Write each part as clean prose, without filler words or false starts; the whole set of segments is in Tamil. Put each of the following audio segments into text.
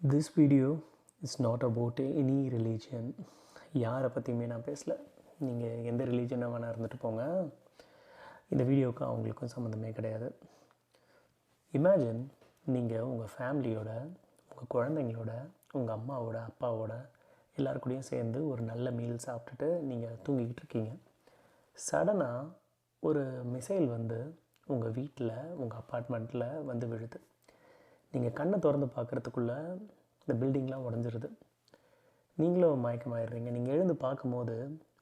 This video is not about any religion. யாரை பற்றியுமே நான் பேசல. நீங்கள் எந்த ரிலீஜனாக வேணால் இருந்துட்டு போங்க. இந்த வீடியோவுக்கு அவங்களுக்கும் சம்மந்தமே கிடையாது. இமேஜின் நீங்கள் உங்கள் ஃபேமிலியோட, உங்கள் குழந்தைங்களோட, உங்கள் அம்மாவோட, அப்பாவோட எல்லாருக்கூடையும் சேர்ந்து ஒரு நல்ல மீல் சாப்பிட்டுட்டு நீங்கள் தூங்கிக்கிட்டு இருக்கீங்க. சடனாக ஒரு மிசைல் வந்து உங்கள் வீட்டில், உங்கள் அப்பார்ட்மெண்ட்டில் வந்து விழுது. நீங்கள் கண்ணை திறந்து பார்க்குறதுக்குள்ளே இந்த பில்டிங்லாம் உடஞ்சிருது. நீங்களும் மயக்கமாயிடுறீங்க. நீங்கள் எழுந்து பார்க்கும்போது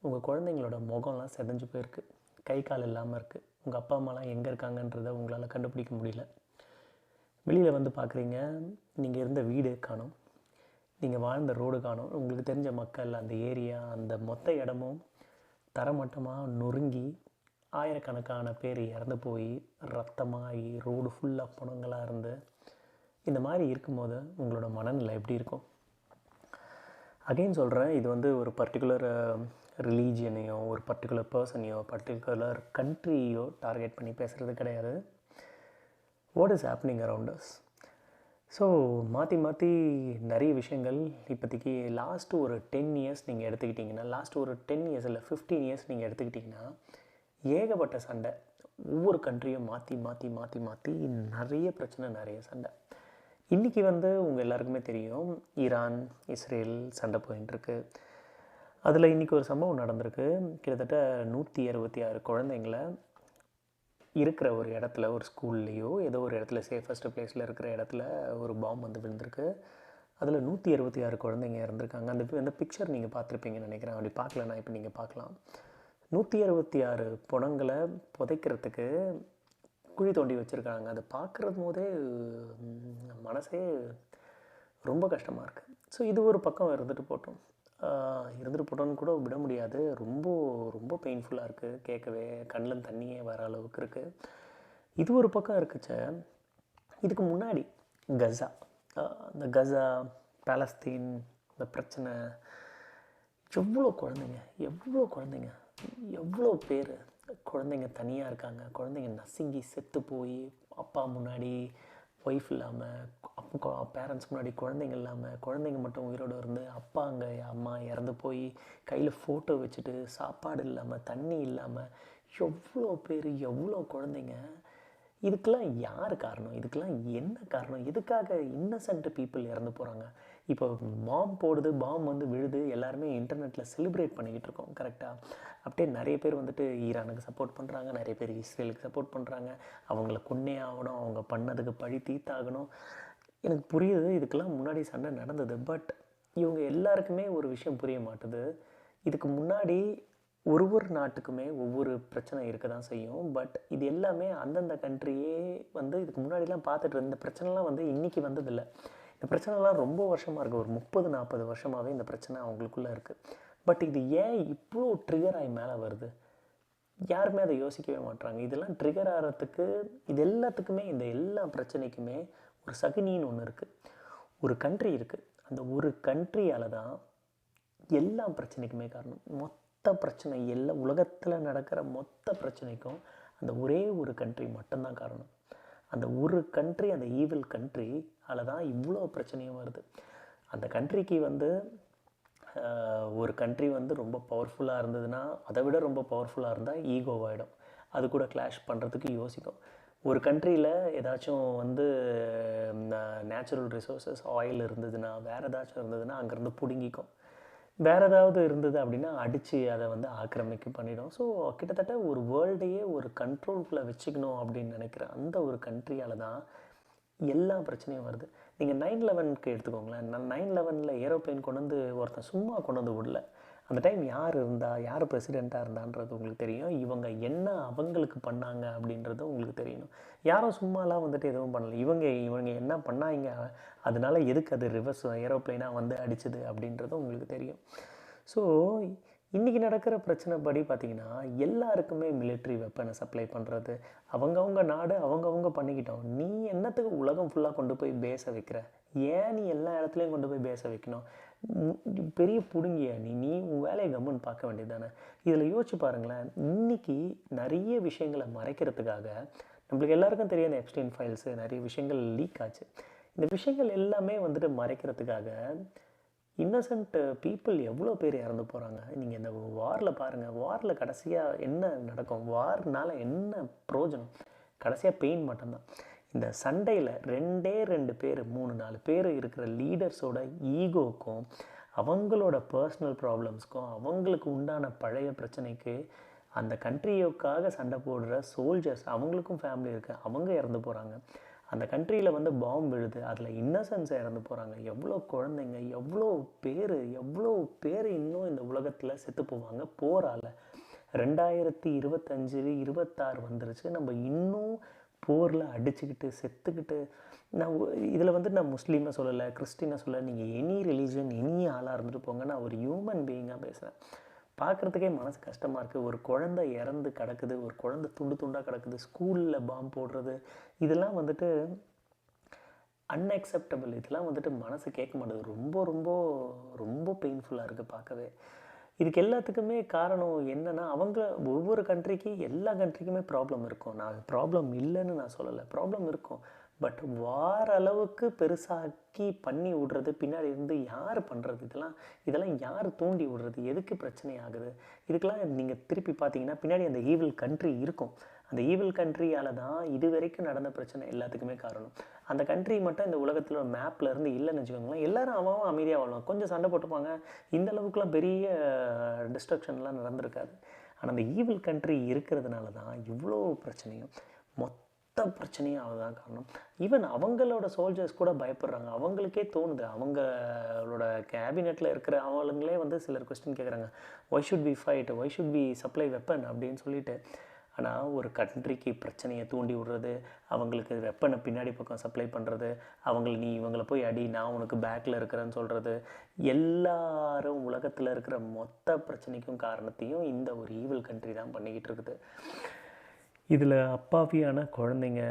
உங்கள் குழந்தைங்களோட முகம்லாம் செதஞ்சு போயிருக்கு, கை கால் இல்லாமல் இருக்குது. உங்கள் அப்பா அம்மாலாம் எங்கே இருக்காங்கன்றதை உங்களால் கண்டுபிடிக்க முடியல. வெளியில் வந்து பார்க்குறீங்க, நீங்கள் இருந்த வீடு காணோம், நீங்கள் வாழ்ந்த ரோடு காணோம், உங்களுக்கு தெரிஞ்ச மக்கள், அந்த ஏரியா, அந்த மொத்த இடமும் தரமட்டமாக நொறுங்கி ஆயிரக்கணக்கான பேர் இறந்து போய் ரத்தமாகி ரோடு ஃபுல்லாக பணங்களாக இருந்து இந்த மாதிரி இருக்கும்போது உங்களோட மனநிலை எப்படி இருக்கும்? அகெயின் சொல்கிறேன், இது வந்து ஒரு பர்டிகுலர் ரிலீஜியனையோ, ஒரு பர்டிகுலர் பர்சனையோ, பர்டிகுலர் கண்ட்ரியையோ டார்கெட் பண்ணி பேசுகிறது கிடையாது. What is happening around us? So மாற்றி நிறைய விஷயங்கள் இப்போதைக்கு லாஸ்ட்டு ஒரு 10 இயர்ஸ் நீங்கள் எடுத்துக்கிட்டிங்கன்னா, லாஸ்ட்டு ஒரு 10 இயர்ஸ் இல்லை 15 இயர்ஸ் நீங்கள் எடுத்துக்கிட்டிங்கன்னா, ஏகப்பட்ட சண்டை. ஒவ்வொரு கண்ட்ரியும் மாற்றி நிறைய பிரச்சனை, நிறைய சண்டை. இன்றைக்கி வந்து உங்கள் எல்லாருக்குமே தெரியும், ஈரான் இஸ்ரேல் சண்டை போயின்ட்டுருக்கு. அதில் இன்றைக்கி ஒரு சம்பவம் நடந்திருக்கு. கிட்டத்தட்ட 166 குழந்தைங்கள இருக்கிற ஒரு இடத்துல, ஒரு ஸ்கூல்லையோ ஏதோ ஒரு இடத்துல, சேஃபஸ்ட்டு பிளேஸில் இருக்கிற இடத்துல ஒரு பாம்பு வந்து விழுந்திருக்கு. அதில் 166 குழந்தைங்க இறந்துருக்காங்க. அந்த பிக்சர் நீங்கள் பார்த்துருப்பீங்கன்னு நினைக்கிறேன். அப்படி பார்க்கலன்னா இப்போ நீங்கள் பார்க்கலாம். 166 பிணங்களை புதைக்கிறதுக்கு குழி தோண்டி வச்சுருக்காங்க. அதை பார்க்குறது போதே மனசே ரொம்ப கஷ்டமாக இருக்குது. ஸோ இது ஒரு பக்கம் இருந்துட்டு போட்டோன்னு கூட விட முடியாது. ரொம்ப பெயின்ஃபுல்லாக இருக்குது. கேட்கவே கண்ணில் தண்ணியே வர அளவுக்கு இருக்குது. இது ஒரு பக்கம் இருக்குச்ச, இதுக்கு முன்னாடி இந்த கசா பாலஸ்தீன் இந்த பிரச்சனை, எவ்வளோ குழந்தைங்க எவ்வளோ பேர் குழந்தைங்க தனியாக இருக்காங்க. குழந்தைங்க நசுங்கி செத்து போய், அப்பா முன்னாடி ஒய்ஃப் இல்லாமல், அப்போ பேரண்ட்ஸ் முன்னாடி குழந்தைங்க இல்லாமல், குழந்தைங்க மட்டும் உயிரோடு இருந்து அப்பா அம்மா இறந்து போய் கையில் ஃபோட்டோ வச்சுட்டு, சாப்பாடு இல்லாமல், தண்ணி இல்லாமல், எவ்வளோ பேர், எவ்வளோ குழந்தைங்க. இதுக்கெல்லாம் யார் காரணம்? இதுக்கெல்லாம் என்ன காரணம்? எதுக்காக இன்னசென்ட் பீப்புள் இறந்து போகிறாங்க? இப்போ பாம் வந்து விழுது, எல்லாருமே இன்டர்நெட்டில் செலிப்ரேட் பண்ணிக்கிட்டு இருக்கோம், கரெக்டாக? அப்படியே நிறைய பேர் வந்துட்டு ஈரானுக்கு சப்போர்ட் பண்ணுறாங்க, நிறைய பேர் இஸ்ரேலுக்கு சப்போர்ட் பண்ணுறாங்க. அவங்கள கொன்னே ஆகணும், அவங்க பண்ணதுக்கு பழி தீர்த்தாகணும். எனக்கு புரியுது, இதுக்கெல்லாம் முன்னாடி சண்டை நடந்தது. பட் இவங்க எல்லாருக்குமே ஒரு விஷயம் புரிய மாட்டுது. இதுக்கு முன்னாடி ஒரு நாட்டுக்குமே ஒவ்வொரு பிரச்சனை இருக்க தான் செய்யும். பட் இது எல்லாமே அந்தந்த கண்ட்ரியே வந்து இதுக்கு முன்னாடிலாம் பார்த்துட்டு இந்த பிரச்சனைலாம் வந்து இன்றைக்கி வந்ததில்லை. இந்த பிரச்சனைலாம் ரொம்ப வருஷமாக இருக்குது. ஒரு 30-40 வருஷமாகவே இந்த பிரச்சனை அவங்களுக்குள்ளே இருக்குது. பட் இது ஏன் இவ்வளோ ட்ரிகர் ஆகி மேலே வருது? யாருமே அதை யோசிக்கவே மாட்டுறாங்க. இதெல்லாம் ட்ரிகர் ஆகிறதுக்கு, இது எல்லாத்துக்குமே, இந்த எல்லா பிரச்சனைக்குமே ஒரு சகுனின்னு ஒன்று இருக்குது. ஒரு கண்ட்ரி இருக்குது. அந்த ஒரு கண்ட்ரியால் தான் எல்லா பிரச்சனைக்குமே காரணம். மொத்த பிரச்சனை, எல்லா உலகத்தில் நடக்கிற மொத்த பிரச்சனைக்கும் அந்த ஒரே ஒரு கண்ட்ரி மட்டும்தான் காரணம். அந்த ஒரு கண்ட்ரி, அந்த ஈவில் கண்ட்ரியால் தான் இவ்வளோ பிரச்சனையும் வருது. அந்த கண்ட்ரிக்கு வந்து ஒரு கண்ட்ரி வந்து ரொம்ப பவர்ஃபுல்லாக இருந்ததுன்னா, அதை விட ரொம்ப பவர்ஃபுல்லாக இருந்தால் ஈகோவாகிடும். அது கூட கிளாஷ் பண்ணுறதுக்கு யோசிக்கும். ஒரு கண்ட்ரியில் ஏதாச்சும் வந்து நேச்சுரல் ரிசோர்ஸஸ், ஆயில் இருந்ததுன்னா, வேறு ஏதாச்சும் இருந்ததுன்னா அங்கேருந்து பிடுங்கிக்கும். வேறு ஏதாவது இருந்தது அப்படின்னா அடித்து அதை வந்து ஆக்கிரமிக்க பண்ணிடும். ஸோ கிட்டத்தட்ட ஒரு வேர்ல்டையே ஒரு கண்ட்ரோல்குள்ளே வச்சுக்கணும் அப்படின்னு நினைக்கிற அந்த ஒரு கண்ட்ரியால் தான் எல்லா பிரச்சனையும் வருது. நீங்கள் 9/11 எடுத்துக்கோங்களேன். 9/11 ஏரோப்ளைன் கொண்டு வந்து ஒருத்தன் சும்மா கொண்டு வந்து விடல. அந்த டைம் யார் பிரசிடெண்ட்டாக இருந்தான்றது உங்களுக்கு தெரியும். இவங்க என்ன அவங்களுக்கு பண்ணாங்க அப்படின்றது உங்களுக்கு தெரியணும். யாரும் சும்மாலாம் வந்துட்டு எதுவும் பண்ணலை. இவங்க என்ன பண்ணாங்க, அதனால எதுக்கு அது ரிவர்ஸ் ஏரோப்ளைனாக வந்து அடிச்சுது அப்படின்றது உங்களுக்கு தெரியும். ஸோ இன்றைக்கி நடக்கிற பிரச்சனை படி பார்த்திங்கன்னா, எல்லாருக்குமே மிலிட்ரி வெப்பனை சப்ளை பண்ணுறது, அவங்கவுங்க நாடு அவங்கவுங்க பண்ணிக்கிட்டோம். நீ என்னத்துக்கு உலகம் ஃபுல்லாக கொண்டு போய் பேச வைக்கிற? ஏன் நீ எல்லா இடத்துலையும் கொண்டு போய் பேச வைக்கணும்? பெரிய பிடுங்கிய நீ உன் வேலையை கம்முன்னு பார்க்க வேண்டியது தானே. இதில் யோசிச்சு பாருங்களேன். இன்றைக்கி நிறைய விஷயங்களை மறைக்கிறதுக்காக, நம்மளுக்கு எல்லாருக்கும் தெரியும், இந்த எப்ஸ்டைன் ஃபைல்ஸு நிறைய விஷயங்கள் லீக் ஆச்சு. இந்த விஷயங்கள் எல்லாமே வந்துட்டு மறைக்கிறதுக்காக இன்னசென்ட் பீப்புள் எவ்வளோ பேர் இறந்து போகிறாங்க. நீங்கள் இந்த வாரில் பாருங்கள், வாரில் கடைசியாக என்ன நடக்கும், வார்னால் என்ன பிரயோஜனம், கடைசியாக பெயின் மட்டும்தான். இந்த சண்டையில் 2 பேர் 3-4 பேர் இருக்கிற லீடர்ஸோட ஈகோக்கும் அவங்களோட பர்சனல் ப்ராப்ளம்ஸ்க்கும் அவங்களுக்கு உண்டான பழைய பிரச்சனைக்கு அந்த கண்ட்ரியோக்காக சண்டை போடுற சோல்ஜர்ஸ், அவங்களுக்கும் ஃபேமிலி இருக்குது, அவங்க இறந்து போகிறாங்க. அந்த கண்ட்ரியில் வந்து பாம்பு விழுது, அதில் இன்னசென்ஸ் இறந்து போகிறாங்க. எவ்வளோ குழந்தைங்க, எவ்வளோ பேர் இன்னும் இந்த உலகத்தில் செத்து போவாங்க போரால். 2025 26 வந்துருச்சு, நம்ம இன்னும் போரில் அடிச்சுக்கிட்டு செத்துக்கிட்டு. நான் இதில் வந்து நான் முஸ்லீமை சொல்லலை, கிறிஸ்டினை சொல்லலை, நீங்கள் எனி ரிலீஜன் எனி ஆளாக இருந்துட்டு போங்க, நான் ஒரு ஹியூமன் பீயிங்காக பேசுகிறேன். பார்க்குறதுக்கே மனசு கஷ்டமாக இருக்குது. ஒரு குழந்தை இறந்து கிடக்குது, ஒரு குழந்தை துண்டாக கிடக்குது, ஸ்கூலில் பாம்பு போடுறது, இதெல்லாம் வந்துட்டு அன்அக்செப்டபிள். இதெல்லாம் வந்துட்டு மனசு கேட்க மாட்டேது. ரொம்ப ரொம்ப ரொம்ப பெயின்ஃபுல்லாக இருக்குது பார்க்கவே. இதுக்கு எல்லாத்துக்குமே காரணம் என்னென்னா, அவங்க ஒவ்வொரு கண்ட்ரிக்கு, எல்லா கண்ட்ரிக்குமே ப்ராப்ளம் இருக்கும். நான் ப்ராப்ளம் இல்லைன்னு நான் சொல்லலை, ப்ராப்ளம் இருக்கும். பட் வார அளவுக்கு பெருசாக்கி பண்ணி விடுறது பின்னாடி இருந்து யார் பண்ணுறது? இதெல்லாம் யார் தூண்டி விடுறது? எதுக்கு பிரச்சனை ஆகுது? இதுக்கெல்லாம் நீங்கள் திருப்பி பார்த்தீங்கன்னா பின்னாடி அந்த ஈவில் கண்ட்ரி இருக்கும். அந்த ஈவில் கண்ட்ரியால் தான் இது வரைக்கும் நடந்த பிரச்சனை எல்லாத்துக்குமே காரணம். அந்த கண்ட்ரி மட்டும் இந்த உலகத்தில் ஒரு மேப்பில் இருந்து இல்லைன்னு வச்சுக்கோங்களேன், எல்லோரும் அவன் அமைதியாக வாழுவாங்க, கொஞ்சம் சண்டை போட்டுப்பாங்க, இந்த அளவுக்குலாம் பெரிய டிஸ்ட்ரக்ஷன்லாம் நடந்திருக்காது. ஆனால் அந்த ஈவில் கண்ட்ரி இருக்கிறதுனால தான் இவ்வளோ பிரச்சனையும் மொத்த பிரச்சனையும் அதுதான் காரணம். ஈவன் அவங்களோட சோல்ஜர்ஸ் கூட பயப்படுறாங்க. அவங்களுக்கே தோணுது, அவங்களோட கேபினெட்டில் இருக்கிற அவங்களே வந்து சிலர் கொஸ்டின் கேட்குறாங்க, why should we fight, why should we supply weapon அப்படின்னு சொல்லிட்டு. ஆனால் ஒரு கண்ட்ரிக்கு பிரச்சனையை தூண்டி விடுறது, அவங்களுக்கு வெப்பனை பின்னாடி பக்கம் சப்ளை பண்ணுறது, நீ இவங்களை போய் அடி, நான் உனக்கு பேக்கில் இருக்கிறேன்னு சொல்கிறது, எல்லாரும் உலகத்தில் இருக்கிற மொத்த பிரச்சனைக்கும் காரணத்தையும் இந்த ஒரு ஈவில் கண்ட்ரி தான் பண்ணிக்கிட்டு இருக்குது. இதில் அப்பாவியான குழந்தைங்க,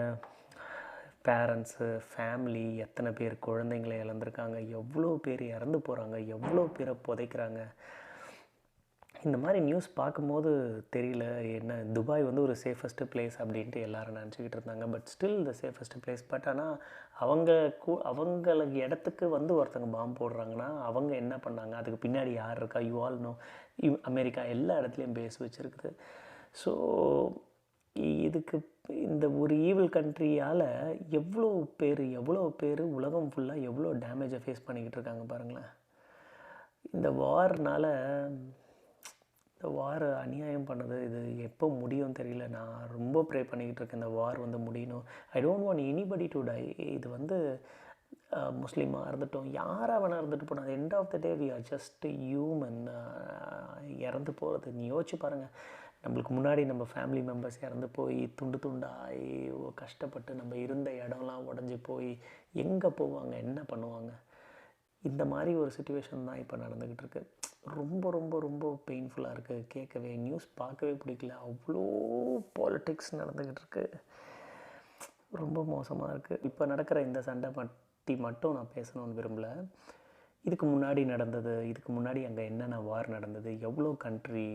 பேரண்ட்ஸு, ஃபேமிலி, எத்தனை பேர் குழந்தைங்களை இழந்திருக்காங்க, எவ்வளோ பேர் இறந்து போகிறாங்க, எவ்வளோ பேரை புதைக்கிறாங்க. இந்த மாதிரி நியூஸ் பார்க்கும்போது தெரியல, என்ன துபாய் வந்து ஒரு சேஃபஸ்ட்டு பிளேஸ் அப்படின்ட்டு எல்லோரும் நினச்சிக்கிட்டு இருந்தாங்க. But still the safest place. But ஆனால் அவங்களுக்கு இடத்துக்கு வந்து ஒருத்தங்க பாம்பு போடுறாங்கன்னா அவங்க என்ன பண்ணாங்க, அதுக்கு பின்னாடி யார் இருக்கா? யூ ஆல் நோ, அமெரிக்கா எல்லா இடத்துலையும் பேஸ் வச்சுருக்குது. ஸோ இதுக்கு இந்த ஒரு ஈவில் கண்ட்ரியால் எவ்வளோ பேர் உலகம் ஃபுல்லாக எவ்வளோ டேமேஜை ஃபேஸ் பண்ணிக்கிட்டு இருக்காங்க பாருங்களேன். இந்த வார்னால், இந்த வார் அநியாயம் பண்ணது, இது எப்போ முடியும் தெரியல. நான் ரொம்ப ப்ரே பண்ணிக்கிட்டு இருக்கேன் இந்த வார் வந்து முடியணும். I don't want anybody to die. இது வந்து முஸ்லீமாக இருந்துட்டோம், யாராக வேணா இருந்துட்டு போனோம், end of the day we are just human. இறந்து போகிறது நீ யோசிச்சு பாருங்கள். நம்மளுக்கு முன்னாடி நம்ம ஃபேமிலி மெம்பர்ஸ் இறந்து போய் துண்டாகி கஷ்டப்பட்டு நம்ம இருந்த இடம்லாம் உடஞ்சி போய் எங்கே போவாங்க, என்ன பண்ணுவாங்க? இந்த மாதிரி ஒரு சுச்சுவேஷன் தான் இப்போ நடந்துக்கிட்டு இருக்கு. ரொம்ப ரொம்ப ரொம்ப பெயின்ஃபுல்லாக இருக்குது கேட்கவே. நியூஸ் பார்க்கவே பிடிக்கல, அவ்வளோ பாலிட்டிக்ஸ் நடந்துக்கிட்டு இருக்கு. ரொம்ப மோசமாக இருக்குது. இப்போ நடக்கிற இந்த சண்டை பற்றி மட்டும் நான் பேசணும்னு விரும்பலை. இதுக்கு முன்னாடி நடந்தது, இதுக்கு முன்னாடி அங்கே என்னென்ன வார் நடந்தது, எவ்வளோ கண்ட்ரி,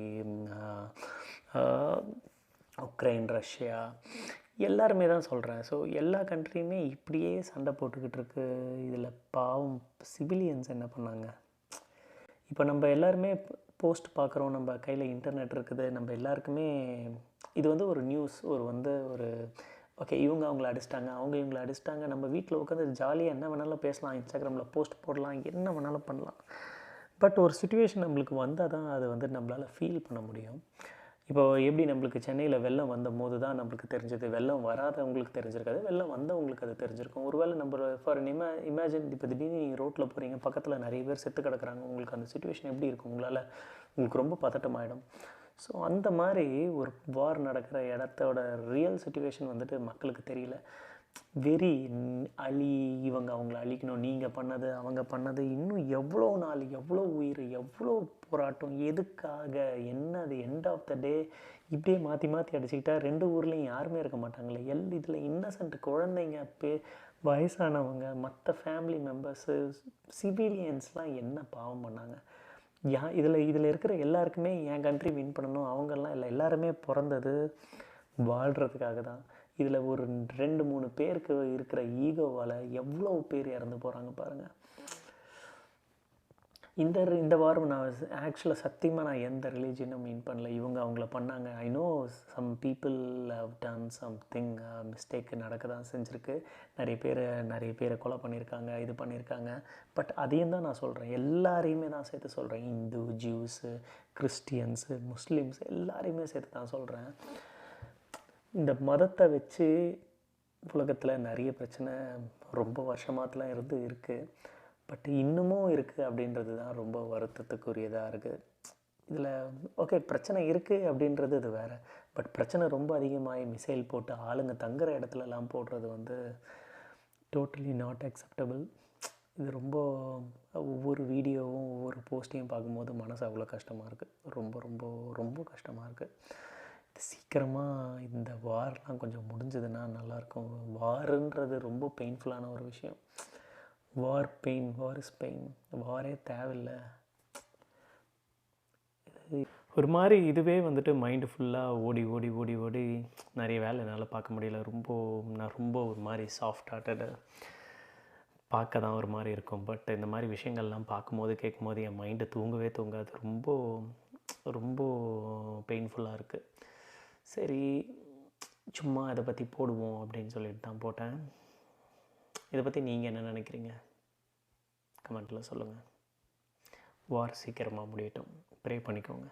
உக்ரைன், ரஷ்யா, எல்லாருமே தான் சொல்கிறேன். ஸோ எல்லா கண்ட்ரியுமே இப்படியே சண்டை போட்டுக்கிட்டு இருக்கு. இதில் பாவம் சிவிலியன்ஸ் என்ன பண்ணாங்க? இப்போ நம்ம எல்லாருமே போஸ்ட் பார்க்குறோம், நம்ம கையில் இன்டர்நெட் இருக்குது, நம்ம எல்லாருக்குமே இது வந்து ஒரு நியூஸ், ஒரு ஓகே இவங்க அவங்கள அடிச்சிட்டாங்க, அவங்க இவங்களை அடிச்சிட்டாங்க, நம்ம வீட்டில் உட்காந்து ஜாலியாக என்ன வேணாலும் பேசலாம், இன்ஸ்டாகிராமில் போஸ்ட் போடலாம், என்ன வேணாலும் பண்ணலாம். பட் ஒரு சுச்சுவேஷன் நம்மளுக்கு வந்தால் தான் அது வந்து நம்மளால் ஃபீல் பண்ண முடியும். இப்போ எப்படி நம்மளுக்கு சென்னையில் வெள்ளம் வந்த போது தான் நம்மளுக்கு தெரிஞ்சது, வெள்ளம் வராதவங்களுக்கு தெரிஞ்சிருக்காது, வெள்ளம் வந்தவங்களுக்கு அது தெரிஞ்சிருக்கும். ஒருவேளை நம்ம ஃபார் இமேஜின் இப்போ திடீர்னு நீங்கள் ரோட்டில் போகிறீங்க, பக்கத்தில் நிறைய பேர் செத்து கிடக்குறாங்க, உங்களுக்கு அந்த சுச்சுவேஷன் எப்படி இருக்கும்? உங்களுக்கு ரொம்ப பதட்டமாயிடும். ஸோ அந்த மாதிரி ஒரு வார் நடக்கிற இடத்தோட ரியல் சுச்சுவேஷன் வந்துட்டு மக்களுக்கு தெரியல. வெறி, இவங்க அவங்கள அழிக்கணும், நீங்கள் பண்ணது அவங்க பண்ணது, இன்னும் எவ்வளோ நாள், எவ்வளோ உயிர், எவ்வளோ போராட்டம், எதுக்காக, என்னது? எண்ட் ஆஃப் த டே இப்படியே மாற்றி அடிச்சுக்கிட்டா 2 ஊர்லேயும் யாருமே இருக்க மாட்டாங்களே. இதில் இன்னசென்ட் குழந்தைங்க, வயசானவங்க, மற்ற ஃபேமிலி மெம்பர்ஸு, சிவிலியன்ஸ்லாம் என்ன பாவம் பண்ணாங்க? இதில் இருக்கிற எல்லாருக்குமே என் கண்ட்ரி வின் பண்ணணும் அவங்கெல்லாம் இல்லை. எல்லாருமே பிறந்தது வாழ்கிறதுக்காக தான். இதில் ஒரு 2-3 பேருக்கு இருக்கிற ஈகோவால் எவ்வளோ பேர் இறந்து போகிறாங்க பாருங்கள். இந்த வாரம் நான் ஆக்சுவலாக சத்தியமாக நான் எந்த ரிலீஜனும் மீன் பண்ணல. இவங்க அவங்கள பண்ணாங்க. I know some people have done something mistake நடக்க தான் செஞ்சுருக்கு. நிறைய பேரை கொலை பண்ணியிருக்காங்க, இது பண்ணியிருக்காங்க. பட் அதையும் தான் நான் சொல்கிறேன், எல்லாரையுமே நான் சேர்த்து சொல்கிறேன். இந்து, ஜூஸு, கிறிஸ்டியன்ஸு, முஸ்லீம்ஸ் எல்லாரையுமே சேர்த்து தான் சொல்கிறேன். இந்த மதத்தை வச்சு உலகத்தில் நிறைய பிரச்சனை ரொம்ப வருஷமாகலாம் இருக்குது. பட் இன்னமும் இருக்குது அப்படின்றது தான் ரொம்ப வருத்தத்துக்குரியதாக இருக்குது. இதில் ஓகே, பிரச்சனை இருக்குது அப்படின்றது இது வேறு. பட் பிரச்சனை ரொம்ப அதிகமாகி மிசைல் போட்டு ஆளுங்க தங்குற இடத்துலலாம் போடுறது வந்து டோட்டலி நாட் அக்செப்டபிள். இது ரொம்ப ஒவ்வொரு வீடியோவும் ஒவ்வொரு போஸ்ட்டையும் பார்க்கும்போது மனசு அவ்வளோ கஷ்டமாக இருக்குது. ரொம்ப ரொம்ப ரொம்ப கஷ்டமாக இருக்குது. இது சீக்கிரமாக இந்த வார்லாம் கொஞ்சம் முடிஞ்சதுன்னா நல்லாயிருக்கும். வாருன்றது ரொம்ப பெயின்ஃபுல்லான ஒரு விஷயம். War is pain. வாரே தேவையில்லை. ஒரு மாதிரி இதுவே வந்துட்டு மைண்டு ஃபுல்லாக ஓடி ஓடி ஓடி ஓடி நிறைய வேலை என்னால் பார்க்க முடியல. நான் ரொம்ப ஒரு மாதிரி சாஃப்ட் ஹார்ட்டடு பார்க்க தான் ஒரு மாதிரி இருக்கும். பட் இந்த மாதிரி விஷயங்கள்லாம் பார்க்கும்போது கேட்கும்போது என் மைண்டு தூங்காது. ரொம்ப ரொம்ப பெயின்ஃபுல்லாக இருக்குது. சரி, சும்மா இதை பற்றி போடுவோம் அப்படின்னு சொல்லிட்டு தான் போட்டேன். இதை பற்றி நீங்கள் என்ன நினைக்கிறீங்க? கமெண்ட்டில் சொல்லுங்கள். வார் சீக்கிரமாக முடியட்டும். ப்ரே பண்ணிக்கோங்க.